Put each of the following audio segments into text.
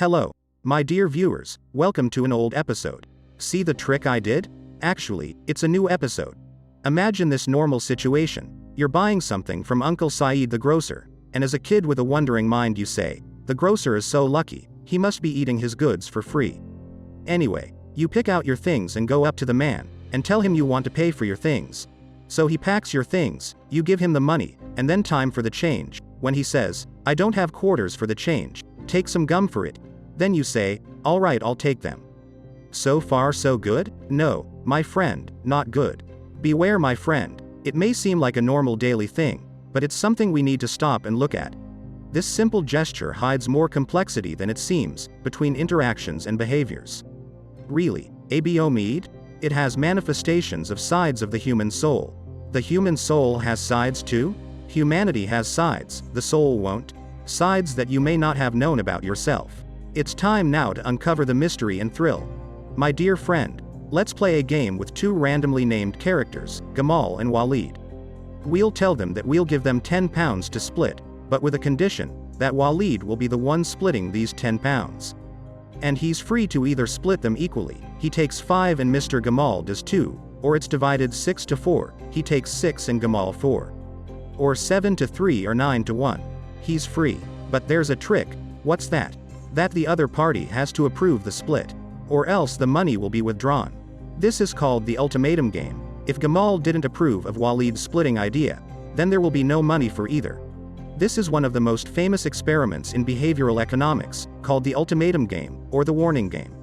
Hello, my dear viewers, welcome to an old episode. See the trick I did? Actually, it's a new episode. Imagine this normal situation. You're buying something from Uncle Saeed the grocer, and as a kid with a wondering mind you say, the grocer is so lucky, he must be eating his goods for free. Anyway, you pick out your things and go up to the man, and tell him you want to pay for your things. So he packs your things, you give him the money, and then time for the change. When he says, "I don't have quarters for the change, take some gum for it," then you say, "Alright, I'll take them." So far so good? No, my friend, not good. Beware, my friend. It may seem like a normal daily thing, but it's something we need to stop and look at. This simple gesture hides more complexity than it seems, between interactions and behaviors. Really, ABO-MED? It has manifestations of sides of the human soul. The human soul has sides too? Humanity has sides, the soul won't. Sides that you may not have known about yourself. It's time now to uncover the mystery and thrill. My dear friend, let's play a game with two randomly named characters, Gamal and Walid. We'll tell them that we'll give them 10 pounds to split, but with a condition, that Walid will be the one splitting these 10 pounds. And he's free to either split them equally, he takes 5 and Mr. Gamal does 2, or it's divided 6 to 4, he takes 6 and Gamal 4. Or 7 to 3 or 9 to 1. He's free. But there's a trick. What's that? That the other party has to approve the split. Or else the money will be withdrawn. This is called the ultimatum game. If Gamal didn't approve of Walid's splitting idea, then there will be no money for either. This is one of the most famous experiments in behavioral economics, called the ultimatum game, or the warning game.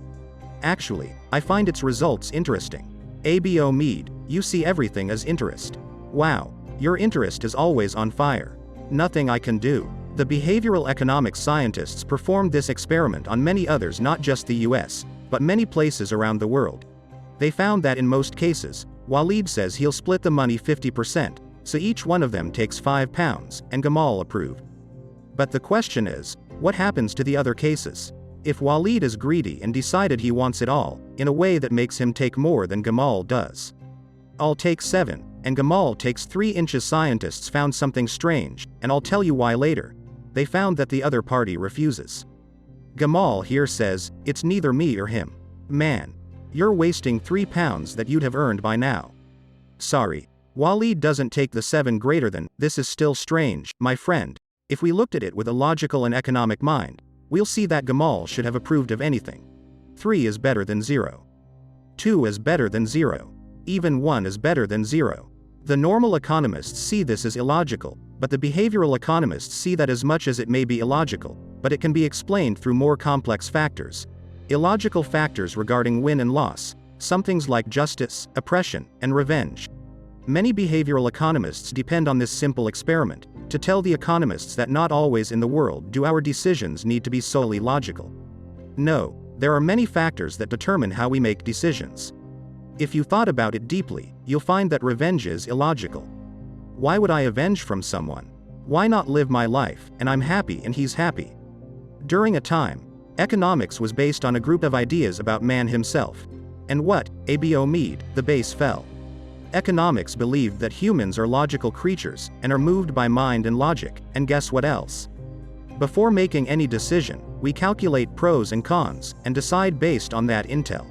Actually, I find its results interesting. ABO-MED, you see everything as interest. Wow, your interest is always on fire. Nothing I can do. The behavioral economics scientists performed this experiment on many others, not just the US, but many places around the world. They found that in most cases, Walid says he'll split the money 50%, so each one of them takes 5 pounds, and Gamal approved. But the question is, what happens to the other cases? If Walid is greedy and decided he wants it all, in a way that makes him take more than Gamal does. I'll take 7, and Gamal takes 3 inches. Scientists found something strange, and I'll tell you why later. They found that the other party refuses. Gamal here says, "It's neither me or him. Man, you're wasting 3 pounds that you'd have earned by now." Sorry, Walid doesn't take the 7 greater than. This is still strange, my friend. If we looked at it with a logical and economic mind, we'll see that Gamal should have approved of anything. 3 is better than 0. 2 is better than 0. Even 1 is better than 0. The normal economists see this as illogical, but the behavioral economists see that as much as it may be illogical, but it can be explained through more complex factors. Illogical factors regarding win and loss, some things like justice, oppression, and revenge. Many behavioral economists depend on this simple experiment to tell the economists that not always in the world do our decisions need to be solely logical. No, there are many factors that determine how we make decisions. If you thought about it deeply, you'll find that revenge is illogical. Why would I avenge from someone? Why not live my life, and I'm happy and he's happy? During a time, economics was based on a group of ideas about man himself. And what? ABO-MED, the base fell. Economics believed that humans are logical creatures, and are moved by mind and logic, and guess what else? Before making any decision, we calculate pros and cons, and decide based on that intel.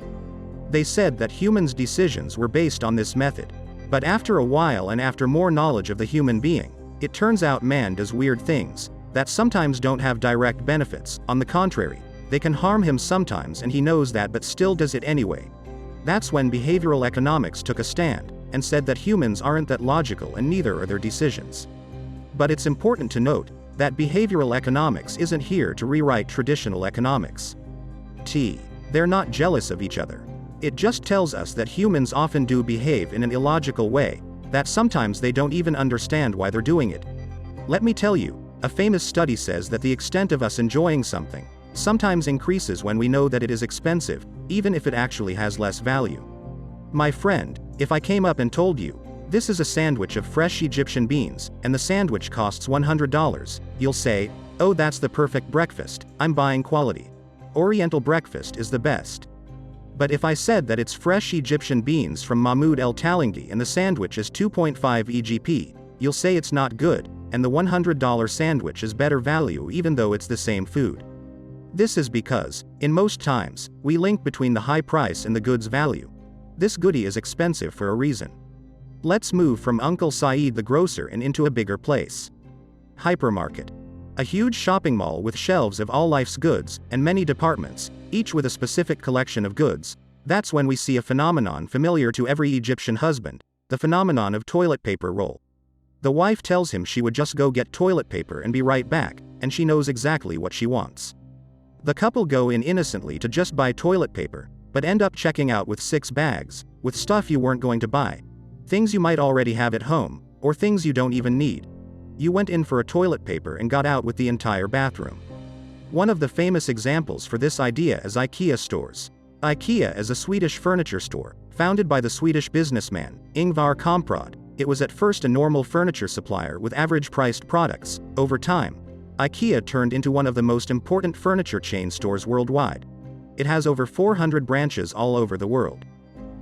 They said that humans' decisions were based on this method. But after a while and after more knowledge of the human being, it turns out man does weird things, that sometimes don't have direct benefits. On the contrary, they can harm him sometimes and he knows that but still does it anyway. That's when behavioral economics took a stand, and said that humans aren't that logical and neither are their decisions. But it's important to note, that behavioral economics isn't here to rewrite traditional economics. They're not jealous of each other. It just tells us that humans often do behave in an illogical way, that sometimes they don't even understand why they're doing it. Let me tell you, a famous study says that the extent of us enjoying something sometimes increases when we know that it is expensive, even if it actually has less value. My friend, if I came up and told you, this is a sandwich of fresh Egyptian beans, and the sandwich costs $100, you'll say, "Oh, that's the perfect breakfast, I'm buying quality. Oriental breakfast is the best." But if I said that it's fresh Egyptian beans from Mahmoud El Talingi and the sandwich is 2.5 EGP, you'll say it's not good, and the $100 sandwich is better value even though it's the same food. This is because, in most times, we link between the high price and the good's value. This goodie is expensive for a reason. Let's move from Uncle Saeed the grocer and into a bigger place. Hypermarket. A huge shopping mall with shelves of all life's goods, and many departments, each with a specific collection of goods. That's when we see a phenomenon familiar to every Egyptian husband, the phenomenon of toilet paper roll. The wife tells him she would just go get toilet paper and be right back, and she knows exactly what she wants. The couple go in innocently to just buy toilet paper, but end up checking out with 6 bags, with stuff you weren't going to buy. Things you might already have at home, or things you don't even need. You went in for a toilet paper and got out with the entire bathroom. One of the famous examples for this idea is IKEA stores. IKEA is a Swedish furniture store, founded by the Swedish businessman, Ingvar Kamprad. It was at first a normal furniture supplier with average-priced products. Over time, IKEA turned into one of the most important furniture chain stores worldwide. It has over 400 branches all over the world.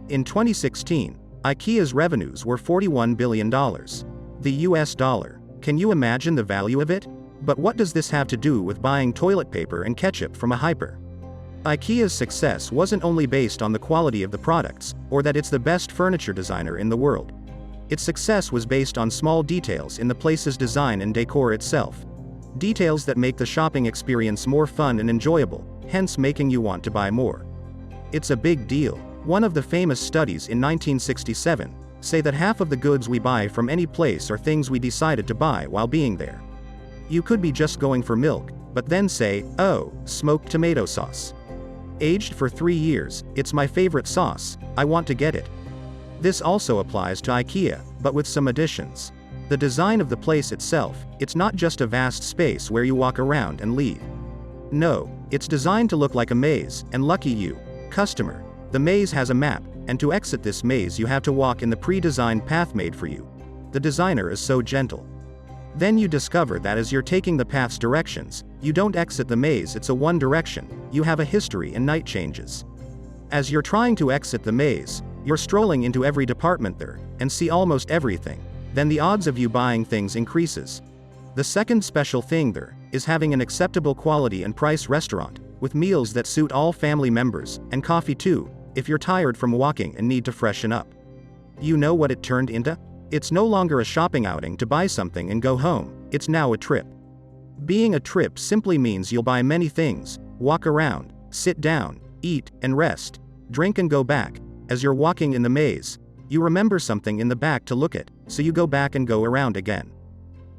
In 2016, IKEA's revenues were $41 billion. The US dollar. Can you imagine the value of it? But what does this have to do with buying toilet paper and ketchup from a hyper? IKEA's success wasn't only based on the quality of the products, or that it's the best furniture designer in the world. Its success was based on small details in the place's design and decor itself. Details that make the shopping experience more fun and enjoyable, hence making you want to buy more. It's a big deal. One of the famous studies in 1967 say that half of the goods we buy from any place are things we decided to buy while being there. You could be just going for milk, but then say, "Oh, smoked tomato sauce. Aged for 3 years, it's my favorite sauce, I want to get it." This also applies to IKEA, but with some additions. The design of the place itself, it's not just a vast space where you walk around and leave. No, it's designed to look like a maze, and lucky you, customer. The maze has a map, and to exit this maze you have to walk in the pre-designed path made for you. The designer is so gentle. Then you discover that as you're taking the path's directions, you don't exit the maze, it's a one direction, you have a history and night changes. As you're trying to exit the maze, you're strolling into every department there, and see almost everything. Then the odds of you buying things increases. The second special thing there is having an acceptable quality and price restaurant, with meals that suit all family members, and coffee too, if you're tired from walking and need to freshen up. You know what it turned into? It's no longer a shopping outing to buy something and go home, it's now a trip. Being a trip simply means you'll buy many things, walk around, sit down, eat, and rest, drink and go back. As you're walking in the maze, you remember something in the back to look at, so you go back and go around again.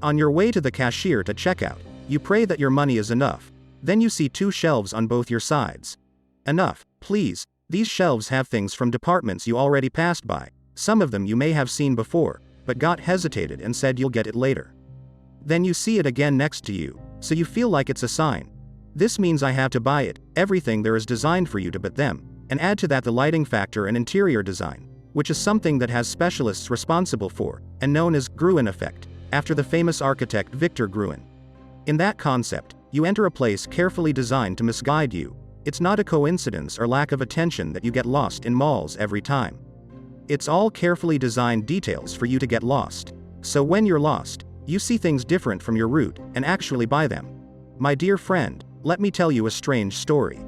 On your way to the cashier to check out, you pray that your money is enough. Then you see 2 shelves on both your sides. Enough, please. These shelves have things from departments you already passed by. Some of them you may have seen before, but got hesitated and said you'll get it later. Then you see it again next to you, so you feel like it's a sign. This means I have to buy it. Everything there is designed for you to but them, and add to that the lighting factor and interior design, which is something that has specialists responsible for, and known as Gruen effect, after the famous architect Victor Gruen. In that concept, you enter a place carefully designed to misguide you. It's not a coincidence or lack of attention that you get lost in malls every time. It's all carefully designed details for you to get lost. So when you're lost, you see things different from your route, and actually buy them. My dear friend, let me tell you a strange story.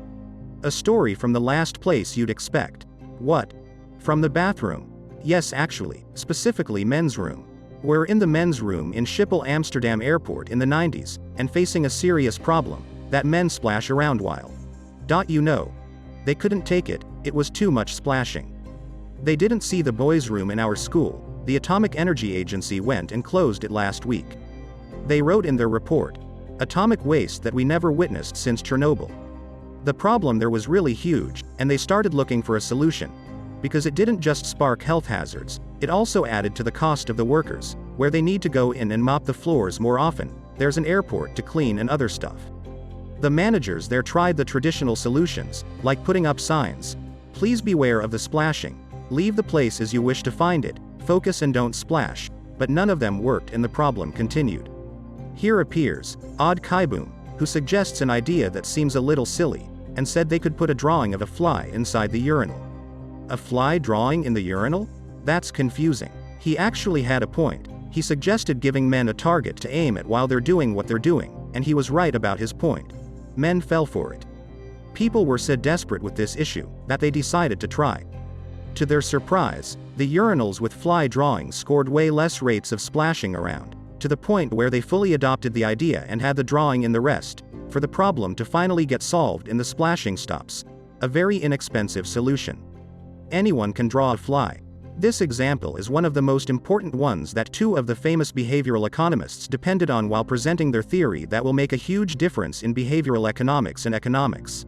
A story from the last place you'd expect. What? From the bathroom. Yes, actually, specifically men's room. We're in the men's room in Schiphol Amsterdam Airport in the 90s, and facing a serious problem, that men splash around while. You know. They couldn't take it, it was too much splashing. They didn't see the boys' room in our school, the Atomic Energy Agency went and closed it last week. They wrote in their report, atomic waste that we never witnessed since Chernobyl. The problem there was really huge, and they started looking for a solution. Because it didn't just spark health hazards, it also added to the cost of the workers, where they need to go in and mop the floors more often, there's an airport to clean and other stuff. The managers there tried the traditional solutions, like putting up signs. Please beware of the splashing. Leave the place as you wish to find it, focus and don't splash, but none of them worked and the problem continued. Here appears Odd Kaiboom, who suggests an idea that seems a little silly, and said they could put a drawing of a fly inside the urinal. A fly drawing in the urinal? That's confusing. He actually had a point. He suggested giving men a target to aim at while they're doing what they're doing, and he was right about his point. men fell for it. People were so desperate with this issue that they decided to try. To their surprise, the urinals with fly drawings scored way less rates of splashing around, to the point where they fully adopted the idea and had the drawing in the rest, for the problem to finally get solved in the splashing stops. A very inexpensive solution. Anyone can draw a fly. This example is one of the most important ones that two of the famous behavioral economists depended on while presenting their theory that will make a huge difference in behavioral economics and economics.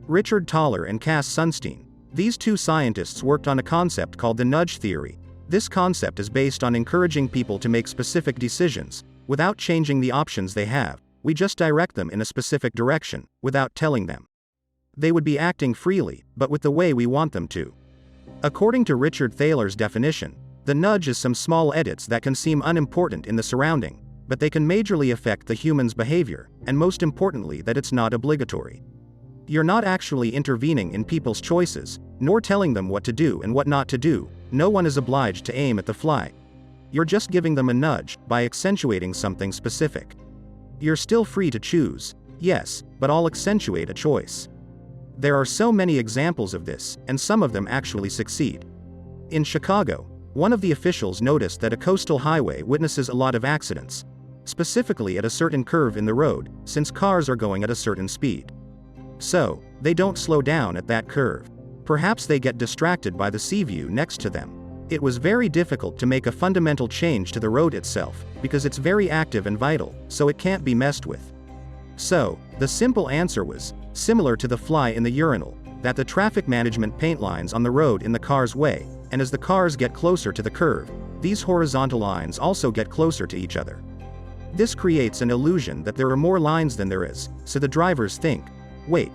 Richard Thaler and Cass Sunstein. These two scientists worked on a concept called the nudge theory. This concept is based on encouraging people to make specific decisions, without changing the options they have. We just direct them in a specific direction, without telling them. They would be acting freely, but with the way we want them to. According to Richard Thaler's definition, the nudge is some small edits that can seem unimportant in the surrounding, but they can majorly affect the human's behavior, and most importantly that it's not obligatory. You're not actually intervening in people's choices, nor telling them what to do and what not to do. No one is obliged to aim at the fly. You're just giving them a nudge, by accentuating something specific. You're still free to choose, yes, but I'll accentuate a choice. There are so many examples of this, and some of them actually succeed. In Chicago, one of the officials noticed that a coastal highway witnesses a lot of accidents, specifically at a certain curve in the road, since cars are going at a certain speed. So, they don't slow down at that curve. Perhaps they get distracted by the sea view next to them. It was very difficult to make a fundamental change to the road itself, because it's very active and vital, so it can't be messed with. So, the simple answer was, similar to the fly in the urinal, that the traffic management paint lines on the road in the car's way, and as the cars get closer to the curve, these horizontal lines also get closer to each other. This creates an illusion that there are more lines than there is, so the drivers think, wait.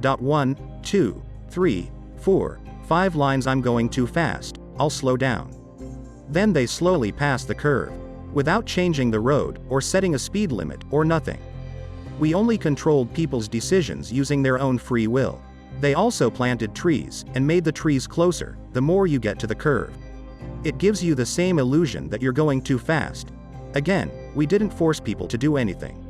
1, 2, 3, 4, 5 lines, I'm going too fast, I'll slow down. Then they slowly pass the curve, without changing the road, or setting a speed limit, or nothing. We only controlled people's decisions using their own free will. They also planted trees, and made the trees closer, the more you get to the curve. It gives you the same illusion that you're going too fast. Again, we didn't force people to do anything.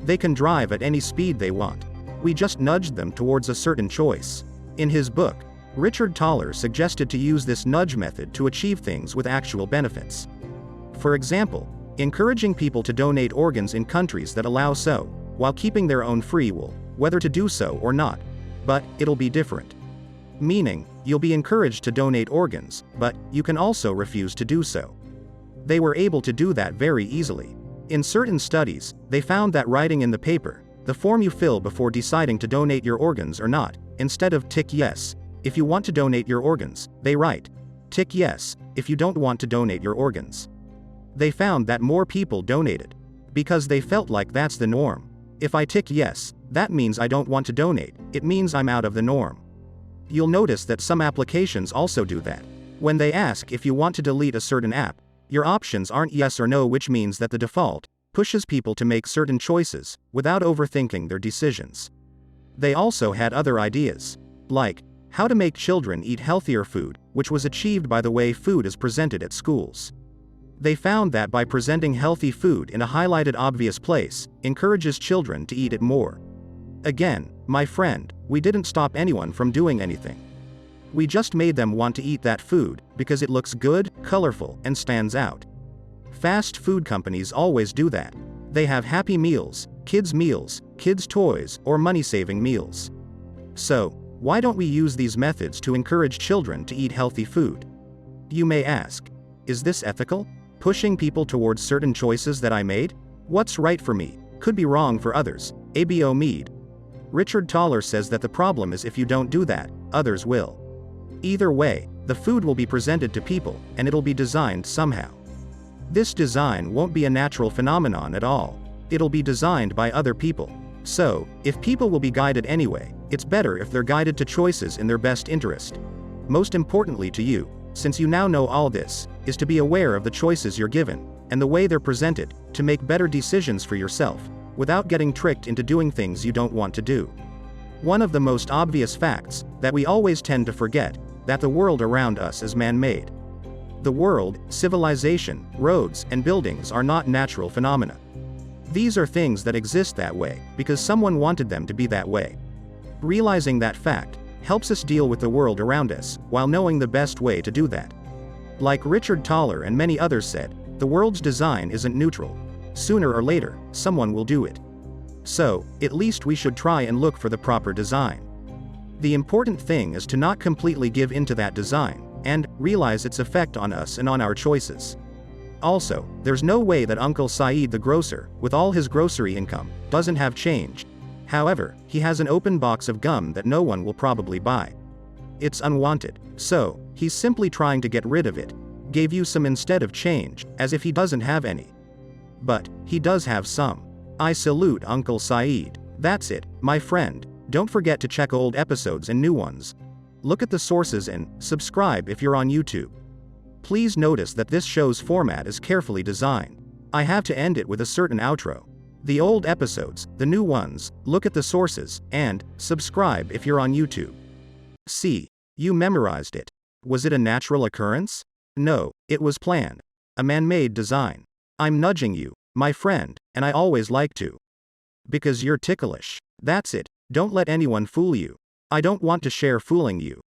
They can drive at any speed they want. We just nudged them towards a certain choice. In his book, Richard Thaler suggested to use this nudge method to achieve things with actual benefits. For example, encouraging people to donate organs in countries that allow so, while keeping their own free will, whether to do so or not. But, it'll be different. Meaning, you'll be encouraged to donate organs, but, you can also refuse to do so. They were able to do that very easily. In certain studies, they found that writing in the paper, the form you fill before deciding to donate your organs or not, instead of tick yes, if you want to donate your organs, they write, tick yes, if you don't want to donate your organs. They found that more people donated. Because they felt like that's the norm. If I tick yes, that means I don't want to donate, it means I'm out of the norm. You'll notice that some applications also do that. When they ask if you want to delete a certain app, your options aren't yes or no, which means that the default pushes people to make certain choices, without overthinking their decisions. They also had other ideas. Like, how to make children eat healthier food, which was achieved by the way food is presented at schools. They found that by presenting healthy food in a highlighted obvious place, encourages children to eat it more. Again, my friend, we didn't stop anyone from doing anything. We just made them want to eat that food, because it looks good, colorful, and stands out. Fast food companies always do that. They have happy meals, kids' toys, or money-saving meals. So, why don't we use these methods to encourage children to eat healthy food? You may ask, is this ethical? Pushing people towards certain choices that I made? What's right for me, could be wrong for others. ABO Mead. Richard Thaler says that the problem is if you don't do that, others will. Either way, the food will be presented to people, and it'll be designed somehow. This design won't be a natural phenomenon at all. It'll be designed by other people. So, if people will be guided anyway, it's better if they're guided to choices in their best interest. Most importantly to you, since you now know all this, is to be aware of the choices you're given, and the way they're presented, to make better decisions for yourself, without getting tricked into doing things you don't want to do. One of the most obvious facts, that we always tend to forget, that the world around us is man-made. The world, civilization, roads, and buildings are not natural phenomena. These are things that exist that way, because someone wanted them to be that way. Realizing that fact helps us deal with the world around us, while knowing the best way to do that. Like Richard Thaler and many others said, the world's design isn't neutral. Sooner or later, someone will do it. So, at least we should try and look for the proper design. The important thing is to not completely give in to that design, and realize its effect on us and on our choices. Also, there's no way that Uncle Saeed the grocer, with all his grocery income, doesn't have change. However, he has an open box of gum that no one will probably buy. It's unwanted, so he's simply trying to get rid of it. Gave you some instead of change, as if he doesn't have any. But he does have some. I salute Uncle Saeed. That's it, my friend. Don't forget to check old episodes and new ones. Look at the sources and subscribe if you're on YouTube. Please notice that this show's format is carefully designed. I have to end it with a certain outro. The old episodes, the new ones, look at the sources, and subscribe if you're on YouTube. See, you memorized it. Was it a natural occurrence? No, it was planned. A man-made design. I'm nudging you, my friend, and I always like to. Because you're ticklish. That's it, don't let anyone fool you. I don't want to share fooling you.